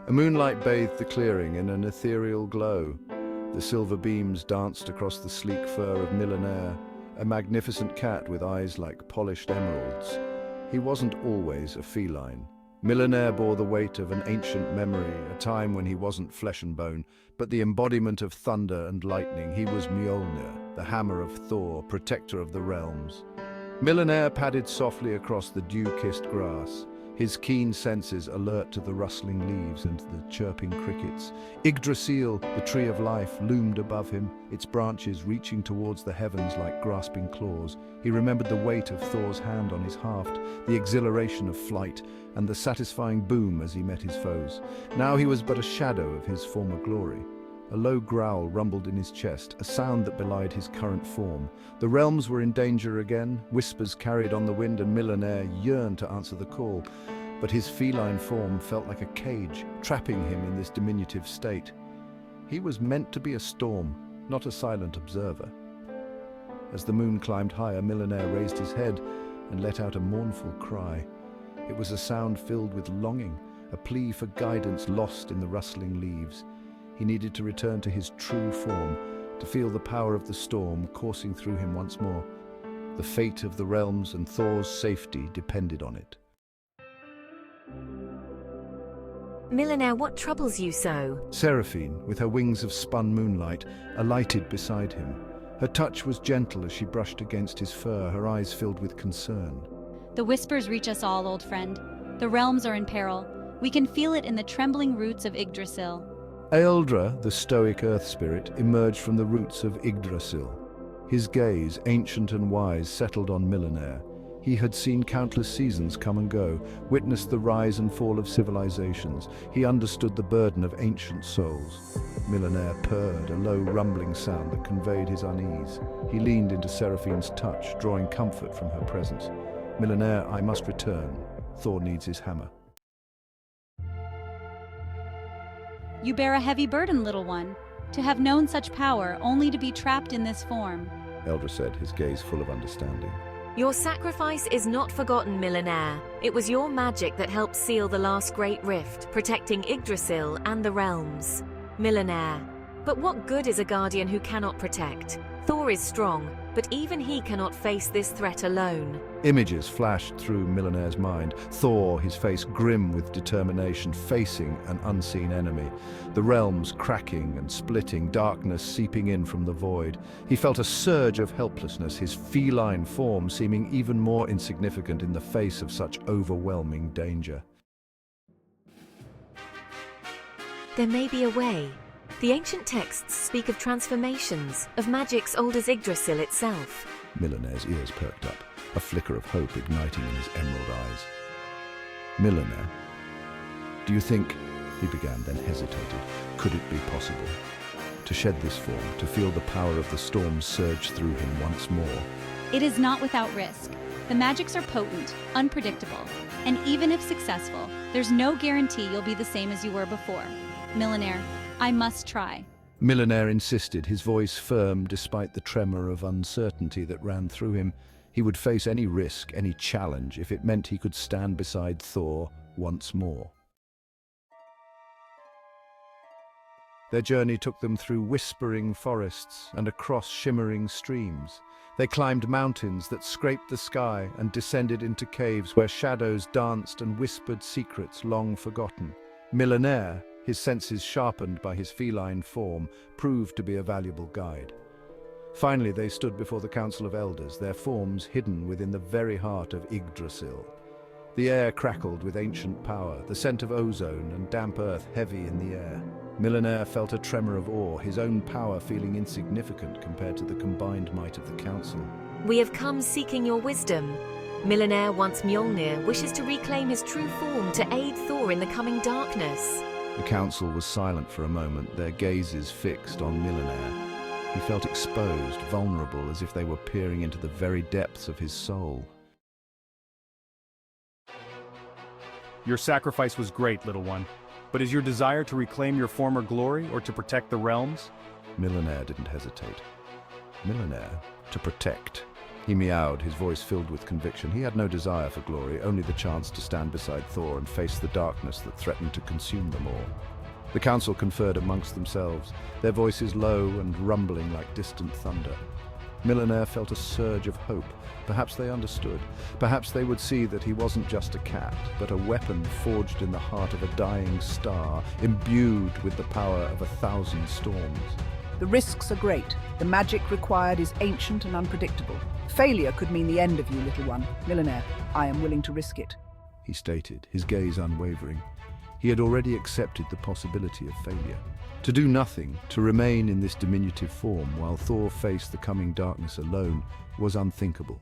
A moonlight bathed the clearing in an ethereal glow. The silver beams danced across the sleek fur of Millionaire, a magnificent cat with eyes like polished emeralds. He wasn't always a feline. Millionaire bore the weight of an ancient memory, a time when he wasn't flesh and bone, but the embodiment of thunder and lightning. He was Mjolnir, the hammer of Thor, protector of the realms. Millionaire padded softly across the dew-kissed grass, his keen senses alert to the rustling leaves and the chirping crickets. Yggdrasil, the tree of life, loomed above him, its branches reaching towards the heavens like grasping claws. He remembered the weight of Thor's hand on his haft, the exhilaration of flight, and the satisfying boom as he met his foes. Now he was but a shadow of his former glory. A low growl rumbled in his chest, a sound that belied his current form. The realms were in danger again, whispers carried on the wind, and Millionaire yearned to answer the call. But his feline form felt like a cage, trapping him in this diminutive state. He was meant to be a storm, not a silent observer. As the moon climbed higher, Millionaire raised his head and let out a mournful cry. It was a sound filled with longing, a plea for guidance lost in the rustling leaves. He needed to return to his true form, to feel the power of the storm coursing through him once more. The fate of the realms and Thor's safety depended on it. Millionaire, what troubles you so? Seraphine, with her wings of spun moonlight, alighted beside him. Her touch was gentle as she brushed against his fur, her eyes filled with concern. The whispers reach us all, old friend. The realms are in peril. We can feel it in the trembling roots of Yggdrasil. Eldra, the stoic earth spirit, emerged from the roots of Yggdrasil. His gaze, ancient and wise, settled on Millionaire. He had seen countless seasons come and go, witnessed the rise and fall of civilizations. He understood the burden of ancient souls. Millionaire purred, a low rumbling sound that conveyed his unease. He leaned into Seraphine's touch, drawing comfort from her presence. Millionaire, I must return. Thor needs his hammer. You bear a heavy burden, little one. To have known such power, only to be trapped in this form. Eldra said, his gaze full of understanding. Your sacrifice is not forgotten, Millionaire. It was your magic that helped seal the last great rift, protecting Yggdrasil and the realms. Millionaire. But what good is a guardian who cannot protect? Thor is strong, but even he cannot face this threat alone. Images flashed through Millionaire's mind. Thor, his face grim with determination, facing an unseen enemy. The realms cracking and splitting, darkness seeping in from the void. He felt a surge of helplessness, his feline form seeming even more insignificant in the face of such overwhelming danger. There may be a way. The ancient texts speak of transformations, of magics old as Yggdrasil itself. Millionaire's ears perked up, a flicker of hope igniting in his emerald eyes. Millionaire, do you think, he began, then hesitated, could it be possible? To shed this form, to feel the power of the storm surge through him once more. It is not without risk. The magics are potent, unpredictable, and even if successful, there's no guarantee you'll be the same as you were before. Millionaire, I must try. Millionaire insisted, his voice firm despite the tremor of uncertainty that ran through him. He would face any risk, any challenge, if it meant he could stand beside Thor once more. Their journey took them through whispering forests and across shimmering streams. They climbed mountains that scraped the sky and descended into caves where shadows danced and whispered secrets long forgotten. Millionaire, his senses sharpened by his feline form, proved to be a valuable guide. Finally, they stood before the Council of Elders, their forms hidden within the very heart of Yggdrasil. The air crackled with ancient power, the scent of ozone and damp earth heavy in the air. Millionaire felt a tremor of awe, his own power feeling insignificant compared to the combined might of the Council. We have come seeking your wisdom. Millionaire, once Mjolnir, wishes to reclaim his true form to aid Thor in the coming darkness. The council was silent for a moment, their gazes fixed on Millionaire. He felt exposed, vulnerable, as if they were peering into the very depths of his soul. Your sacrifice was great, little one. But is your desire to reclaim your former glory or to protect the realms? Millionaire didn't hesitate. Millionaire, to protect. He meowed, his voice filled with conviction. He had no desire for glory, only the chance to stand beside Thor and face the darkness that threatened to consume them all. The council conferred amongst themselves, their voices low and rumbling like distant thunder. Mijnier felt a surge of hope. Perhaps they understood. Perhaps they would see that he wasn't just a cat, but a weapon forged in the heart of a dying star, imbued with the power of 1,000 storms. The risks are great. The magic required is ancient and unpredictable. Failure could mean the end of you, little one. Mijnier, I am willing to risk it, He stated, his gaze unwavering. He had already accepted the possibility of failure. To do nothing, to remain in this diminutive form while Thor faced the coming darkness alone, was unthinkable.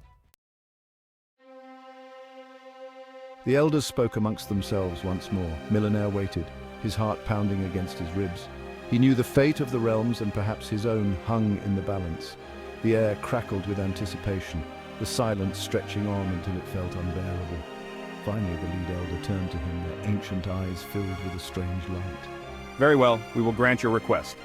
The elders spoke amongst themselves once more. Mijnier waited, his heart pounding against his ribs. He knew the fate of the realms and perhaps his own hung in the balance. The air crackled with anticipation, the silence stretching on until it felt unbearable. Finally, the lead elder turned to him, their ancient eyes filled with a strange light. Very well, we will grant your request.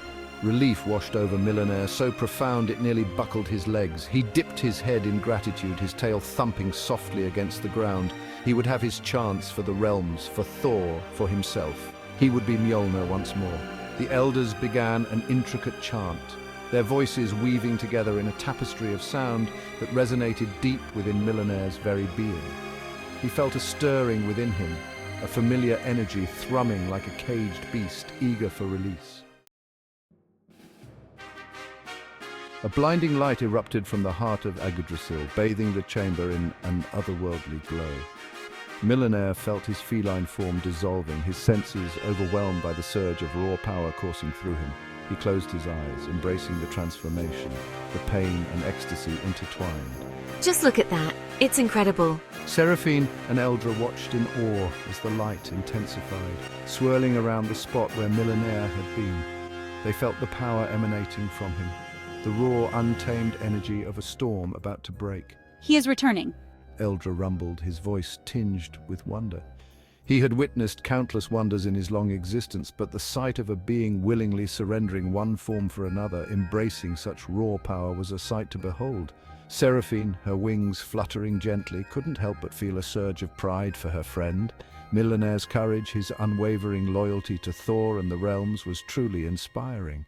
Relief washed over Mijnier, so profound it nearly buckled his legs. He dipped his head in gratitude, his tail thumping softly against the ground. He would have his chance for the realms, for Thor, for himself. He would be Mjolnir once more. The elders began an intricate chant, their voices weaving together in a tapestry of sound that resonated deep within Mijnier's very being. He felt a stirring within him, a familiar energy thrumming like a caged beast, eager for release. A blinding light erupted from the heart of Yggdrasil, bathing the chamber in an otherworldly glow. Mijnier felt his feline form dissolving, his senses overwhelmed by the surge of raw power coursing through him. He closed his eyes, embracing the transformation, the pain and ecstasy intertwined. Just look at that. It's incredible. Seraphine and Eldra watched in awe as the light intensified, swirling around the spot where Mijnier had been. They felt the power emanating from him, the raw, untamed energy of a storm about to break. He is returning. Eldra rumbled, his voice tinged with wonder. He had witnessed countless wonders in his long existence, but the sight of a being willingly surrendering one form for another, embracing such raw power, was a sight to behold. Seraphine, her wings fluttering gently, couldn't help but feel a surge of pride for her friend. Mijnier's courage, his unwavering loyalty to Thor and the realms was truly inspiring.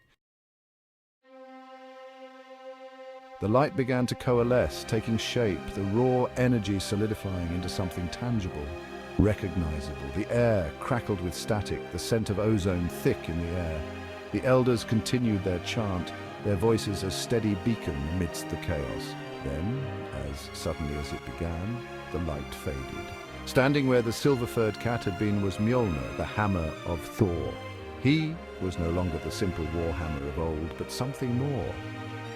The light began to coalesce, taking shape, the raw energy solidifying into something tangible, recognizable. The air crackled with static, the scent of ozone thick in the air. The elders continued their chant, their voices a steady beacon amidst the chaos. Then, as suddenly as it began, the light faded. Standing where the silver-furred cat had been was Mjolnir, the hammer of Thor. He was no longer the simple war hammer of old, but something more.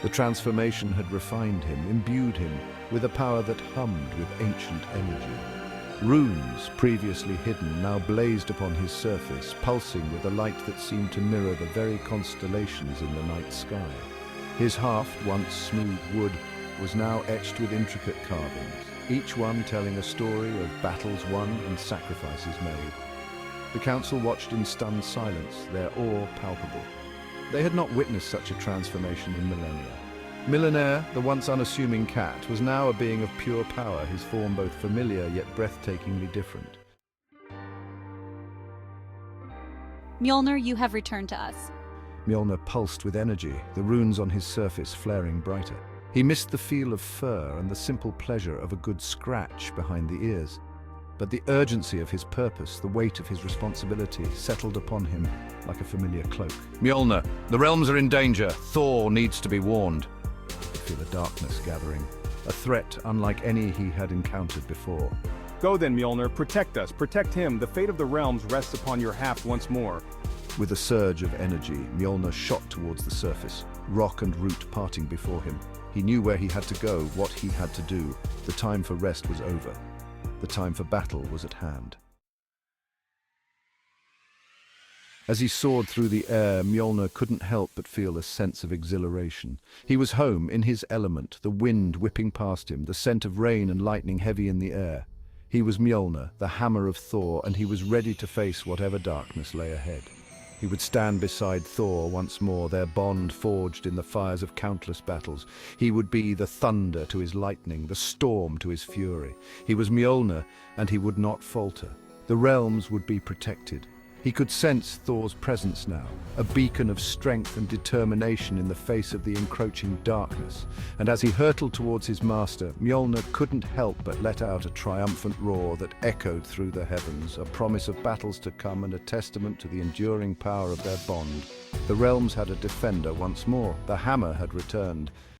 The transformation had refined him, imbued him with a power that hummed with ancient energy. Runes, previously hidden, now blazed upon his surface, pulsing with a light that seemed to mirror the very constellations in the night sky. His haft, once smooth wood, was now etched with intricate carvings, each one telling a story of battles won and sacrifices made. The council watched in stunned silence, their awe palpable. They had not witnessed such a transformation in millennia. Mijnier, the once unassuming cat, was now a being of pure power, his form both familiar yet breathtakingly different. Mjolnir, you have returned to us. Mjolnir pulsed with energy, the runes on his surface flaring brighter. He missed the feel of fur and the simple pleasure of a good scratch behind the ears. But the urgency of his purpose, the weight of his responsibility, settled upon him like a familiar cloak. Mjolnir, the realms are in danger. Thor needs to be warned. He could feel a darkness gathering, a threat unlike any he had encountered before. Go then, Mjolnir, protect us, protect him. The fate of the realms rests upon your haft once more. With a surge of energy, Mjolnir shot towards the surface, rock and root parting before him. He knew where he had to go, what he had to do. The time for rest was over. The time for battle was at hand. As he soared through the air, Mjolnir couldn't help but feel a sense of exhilaration. He was home, in his element, the wind whipping past him, the scent of rain and lightning heavy in the air. He was Mjolnir, the hammer of Thor, and he was ready to face whatever darkness lay ahead. He would stand beside Thor once more, their bond forged in the fires of countless battles. He would be the thunder to his lightning, the storm to his fury. He was Mjolnir, and he would not falter. The realms would be protected. He could sense Thor's presence now, a beacon of strength and determination in the face of the encroaching darkness. And as he hurtled towards his master, Mjolnir couldn't help but let out a triumphant roar that echoed through the heavens, a promise of battles to come and a testament to the enduring power of their bond. The realms had a defender once more. The hammer had returned.